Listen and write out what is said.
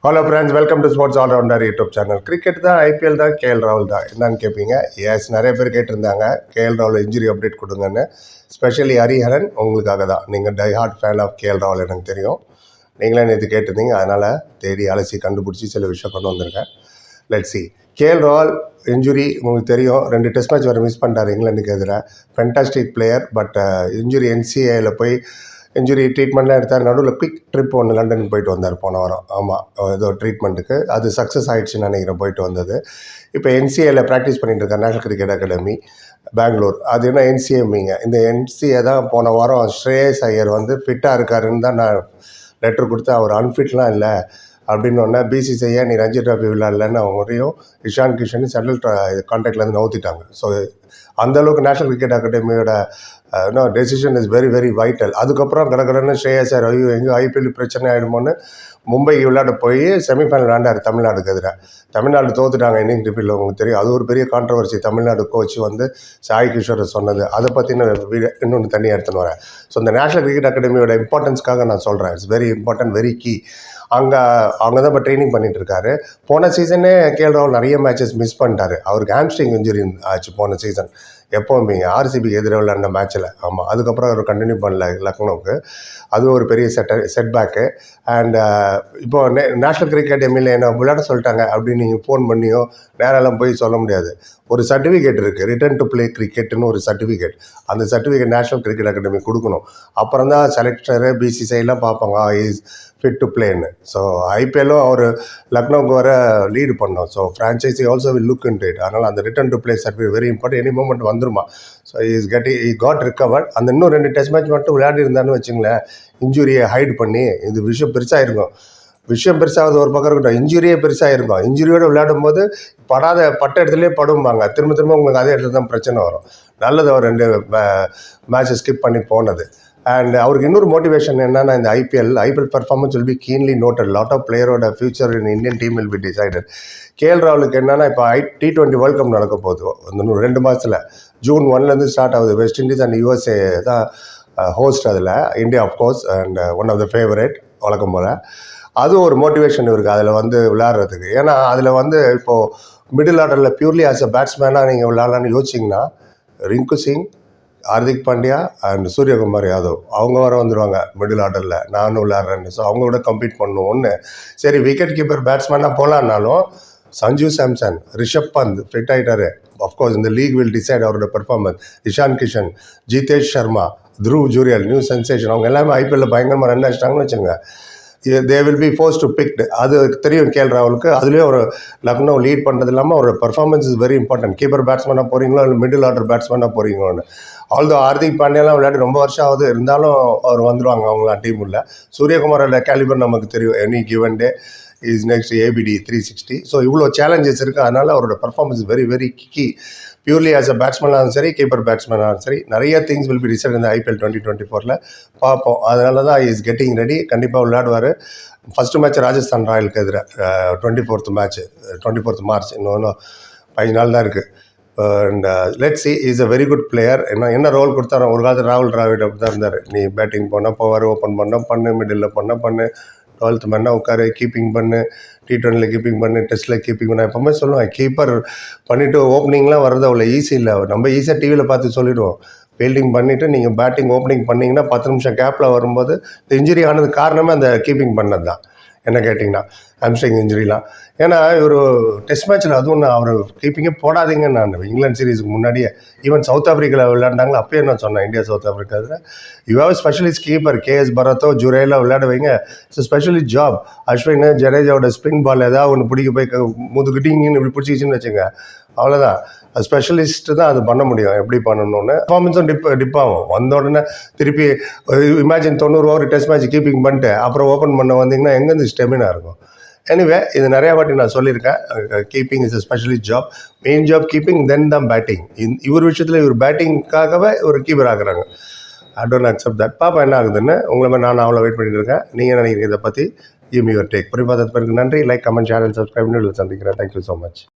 Hello friends, welcome to sports allrounder YouTube channel. Cricket தான், IPL தான், KL ராகுல் தான் என்னன்னு கேட்பீங்க. எஸ், நிறைய பேர் கேட்டிருந்தாங்க கேஎல் ராகுல் இன்ஜுரி அப்டேட் கொடுங்கன்னு. ஸ்பெஷலி ஹரிஹரன் உங்களுக்காக தான். நீங்கள் die hard fan of KL ராகுல் எனக்கு தெரியும். நீங்களே நேற்று கேட்டிருந்தீங்க, அதனால் தேடி அலசி கண்டுபிடிச்சி சில விஷயம் கொண்டு வந்திருக்கேன். Let's see. கேஎல் ராகுல் இன்ஜுரி உங்களுக்கு தெரியும். 2 டெஸ்ட் மேட்ச் வரை மிஸ் பண்ணிட்டார் இங்கிலாந்துக்கு எதிராக. ஃபென்டாஸ்டிக் பிளேயர், பட் இன்ஜுரி NCAல போய் இன்ஜுரி ட்ரீட்மெண்ட்லாம் எடுத்தார். நடுவில் குவிக் ட்ரிப் ஒன்று லண்டனுக்கு போயிட்டு வந்தார் போன வாரம். ஆமாம், ஏதோ ட்ரீட்மெண்ட்டுக்கு அது சக்ஸஸ் ஆகிடுச்சுன்னு நினைக்கிறேன் போயிட்டு வந்தது. இப்போ NCAல ப்ராக்டிஸ் பண்ணிட்டு இருக்கார், நேஷனல் கிரிக்கெட் அகாடமி பெங்களூர். அது என்ன NCAமிங்க, இந்த NCA தான் போன வாரம் ஸ்ரேயஸ் ஐயர் வந்து ஃபிட்டாக இருக்காருன்னு தான் நான் லெட்டர் கொடுத்து, அவர் அன்ஃபிட்லாம் இல்லை அப்படின்னு ஒன்று BCCI நீ ரஞ்சி டிராஃபி விளையாடலன்னு அவங்களையும் இஷான் கிஷன் சென்ட்ரல் கான்ட்ராக்ட்லேருந்து நவுத்திட்டாங்க. ஸோ அந்தளவுக்கு நேஷனல் கிரிக்கெட் அகாடமியோட decision is very very vital. அதுக்கப்புறம் கடற்கடன்னு ஸ்ரேயஸ் ஐயர் எங்கே IPL பிரச்சனை ஆகிடுமோன்னு மும்பைக்கு விளையாட போய் செமிஃபைனல் விளையாண்டார் தமிழ்நாடுக்கு எதிராக. தமிழ்நாடு தோத்துட்டாங்க இன்னிங் ரிப்பீட்டில், உங்களுக்கு தெரியும். அது ஒரு பெரிய கான்ட்ரவர்சி. தமிழ்நாடு கோச் வந்து சாய் கிஷோரை சொன்னது, அதை பற்றின இன்னொன்று தனியாக எடுத்துன்னு வரேன். ஸோ இந்த நேஷனல் கிரிக்கெட் அகாடமியோட இம்பார்ட்டன்ஸ்க்காக நான் சொல்கிறேன். It's very important, very key. அவங்க தான் இப்போ ட்ரைனிங் பண்ணிட்டு இருக்காரு. போன சீசனே கேஎல் ராகுல் நிறைய மேட்சஸ் மிஸ் பண்ணிட்டார். அவருக்கு ஹாம்ஸ்ட்ரிங் இன்ஜுரி ஆச்சு போன சீசன். எப்போவுமே RCBக்கு எதிராக விளையாண்ட மேட்ச்சில். ஆமாம், அதுக்கப்புறம் அவர் கண்டினியூ பண்ணல லக்னோவுக்கு. அது ஒரு பெரிய செட்பேக்கு. அண்ட் இப்போ நேஷ்னல் கிரிக்கெட் அகாடமியில் என்ன விளையாட சொல்லிட்டாங்க அப்படின்னு நீங்கள் ஃபோன் பண்ணியோ நேரெல்லாம் போய் சொல்ல முடியாது. ஒரு சர்டிஃபிகேட் இருக்குது, ரிட்டர்ன் டு பிளே கிரிக்கெட்டுன்னு ஒரு சர்டிஃபிகேட். அந்த சர்டிஃபிகேட் நேஷ்னல் கிரிக்கெட் அகாடமி கொடுக்கணும். அப்புறம் தான் செலக்டரு BCCIலாம் பார்ப்பாங்க இஸ் ஃபிட் டு பிளேன்னு. ஸோ IPLலும் அவர் லக்னோவுக்கு வர லீடு பண்ணோம். So franchise also will look into it. அதனால் அந்த return to play certificate very important. Any moment வந்துருமா. So I got recovered. அந்த இன்னும் 2 டெஸ்ட் மேட்ச் மட்டும் விளையாடி இருந்தான்னு வச்சுங்களேன், இன்ஜுரியை ஹைட் பண்ணி இது விஷயம் பெருசாக இருக்கும். விஷயம் பெருசாவது ஒரு பக்கம் இருக்கட்டும், இன்ஜுரியே பெருசாக இருக்கும். இன்ஜுரியோடு விளையாடும் போது பட்ட இடத்துலேயே படும்பாங்க. திரும்ப உங்களுக்கு அதே இடத்துல தான் பிரச்சனை வரும். நல்லது அவர் 2 மேட்சை ஸ்கிப் பண்ணி போனது. அண்ட் அவருக்கு இன்னொரு மோட்டிவேஷன் என்னன்னா, இந்த IPL performance will be keenly noted. Lot of பிளேயரோட future in Indian team will be decided. KL ராகுலுக்கு என்னன்னா, இப்போ T20 வேர்ல்ட் கப் நடக்க போகுது இன்னும் 2 மாதத்தில். June 1 ஸ்டார்ட் ஆகுது. வெஸ்ட் இண்டீஸ் அண்ட் USA தான் ஹோஸ்ட். அதில் India of course and one of the favourite வழக்கம் போல். அதுவும் ஒரு மோட்டிவேஷன் இருக்குது அதில் வந்து விளையாடுறதுக்கு. ஏன்னா அதில் வந்து இப்போது மிடில் ஆர்டரில் பியூர்லி ஆஸ் அ பேட்ஸ்மேனாக நீங்கள் விளையாடலான்னு யோசிச்சிங்கன்னா, ரிங்கு சிங், ஹார்திக் பாண்டியா அண்ட் சூரியகுமார் யாதவ் அவங்க வர வந்துடுவாங்க மிடில் ஆர்டரில். நானும் விளையாடுறேன்னு. ஸோ அவங்க கூட கம்ப்ளீட் பண்ணுவோம். ஒன்று சரி, விக்கெட் கீப்பர் பேட்ஸ்மேனாக போகலான்னாலும் சஞ்சு சாம்சன், ரிஷப் பந்த் ஃபிட் ஆகிட்டாரு. அஃப்கோர்ஸ் இந்த லீக் வில் டிசைட் அவரோட performance. Ishan Kishan, Jitesh Sharma, Dhruv Jurel, new sensation, அவங்க எல்லாமே IPLல பயங்கரமாக ரன் அடிச்சிட்டாங்கன்னு வச்சுங்க. They will be forced to picked. அது தெரியும் கேஎல் ராகுலுக்கு. அதுலேயும் ஒரு லக்னோ லீட் பண்ணுறது இல்லாமல் அவரோட performance is very important. Keeper பேட்ஸ்மேனாக போகிறீங்களோ இல்லை மிடில் ஆர்டர் பேட்ஸ்மேனாக போகிறீங்களோன்னு. ஆல்தோ ஹார்திக் பாண்டியாலாம் விளையாடி ரொம்ப வருஷம் ஆகுது, இருந்தாலும் அவர் வந்துடுவாங்க அவங்களாம் டீம் உள்ள. சூரியகுமாரோட கேலிபர் நமக்கு தெரியும். Any given day is next ABD 360. So இவ்வளோ சேலஞ்சஸ் இருக்குது. அதனால் அவரோட performance very very key. Purely as a பேட்ஸ்மேனாலும் சரி, கீப்பர் பேட்ஸ்மேனாலும் சரி, நிறைய திங்ஸ் வில் பி டிசைட் இந்த IPL 2024 பார்ப்போம். அதனால தான் இஸ் கெட்டிங் ரெடி. கண்டிப்பாக விளையாடுவார். ஃபஸ்ட்டு மேட்ச் ராஜஸ்தான் ராயலுக்கு எதிராக 24th மேட்ச் 24th மார்ச். இன்னும் 5 நாள் தான் இருக்குது. And let's see. Is a very good player. என்ன ரோல் கொடுத்தாரோ ஒரு காலத்தில் ராகுல் டிராவிட் அப்படி தான் இருந்தார். நீ பேட்டிங் போனால் போவார், ஓப்பன் பண்ணு, மிடில் பண்ணு, 12th மேன்னா உட்காரு, கீப்பிங் பண்ணு, T20 கீப்பிங் பண்ணு, டெஸ்ட்டில் கீப்பிங் பண்ண. எப்போவுமே சொல்லுவேன், கீப்பர் பண்ணிவிட்டு ஓப்பனிங்லாம் வர்றது அவ்வளோ ஈஸி இல்லை. நம்ம ஈஸியாக டிவியில் பார்த்து சொல்லிவிடுவோம். ஃபீல்டிங் பண்ணிவிட்டு நீங்கள் பேட்டிங் ஓப்பனிங் பண்ணிங்கன்னா 10 நிமிஷம் கேப்பில் வரும்போது இந்த இன்ஜுரி ஆனது காரணமே அந்த கீப்பிங் பண்ணது தான் என்ன கேட்டிங்கன்னா, ஹாம்ஸ்ட்ரிங் இன்ஜுரிலாம். ஏன்னா ஒரு டெஸ்ட் மேட்ச்சில் அதுவும் நான் அவர் கீப்பிங்கே போடாதீங்க. நான் இங்கிலாந்து சீரீஸுக்கு முன்னாடியே ஈவன் சவுத் ஆஃப்ரிக்காவில் விளையாண்டாங்களா அப்பயே நான் சொன்னேன், இந்தியா சவுத் ஆஃப்ரிக்கா இதில் you have specialist keeper. KS பரத்தோ ஜுரேலோ விளையாட வைங்க. It's specialist job. அஸ்வின் ஜடேஜாவோட ஸ்பின் பால் ஏதாவது ஒன்று பிடிக்க போய் முதுகிட்டிங்கன்னு இப்படி பிடிச்சிக்கிச்சின்னு வச்சுங்க, அவ்வளோதான். ஸ்பெஷலிஸ்ட்டு தான் அது பண்ண முடியும், எப்படி பண்ணணும்னு. பர்ஃபார்மன்ஸும் டிப் ஆகும். வந்த உடனே திருப்பி imagine 90 over test match keeping பண்ணிட்டு அப்புறம் ஓப்பன் பண்ண வந்தீங்கன்னா எங்கேருந்து ஸ்டெமினா இருக்கும். எனிவே, இது நிறையா வாட்டி நான் சொல்லியிருக்கேன். Keeping is a specialist job. Main job keeping, then தான் பேட்டிங். இவர் விஷயத்தில் இவர் பேட்டிங்காகவே ஒரு கீப்பர் ஆகுறாங்க. I don't accept that. பாப்பா என்ன ஆகுதுன்னு. உங்களை நான் அவ்வளோ வெயிட் பண்ணிட்டு இருக்கேன். நீங்கள் நினைக்கிறீங்க இதை பற்றி? Give me your take. குறிப்பாக பிறகு நன்றி. Like, comment, share and subscribe. சந்திக்கிறேன். Thank you so much.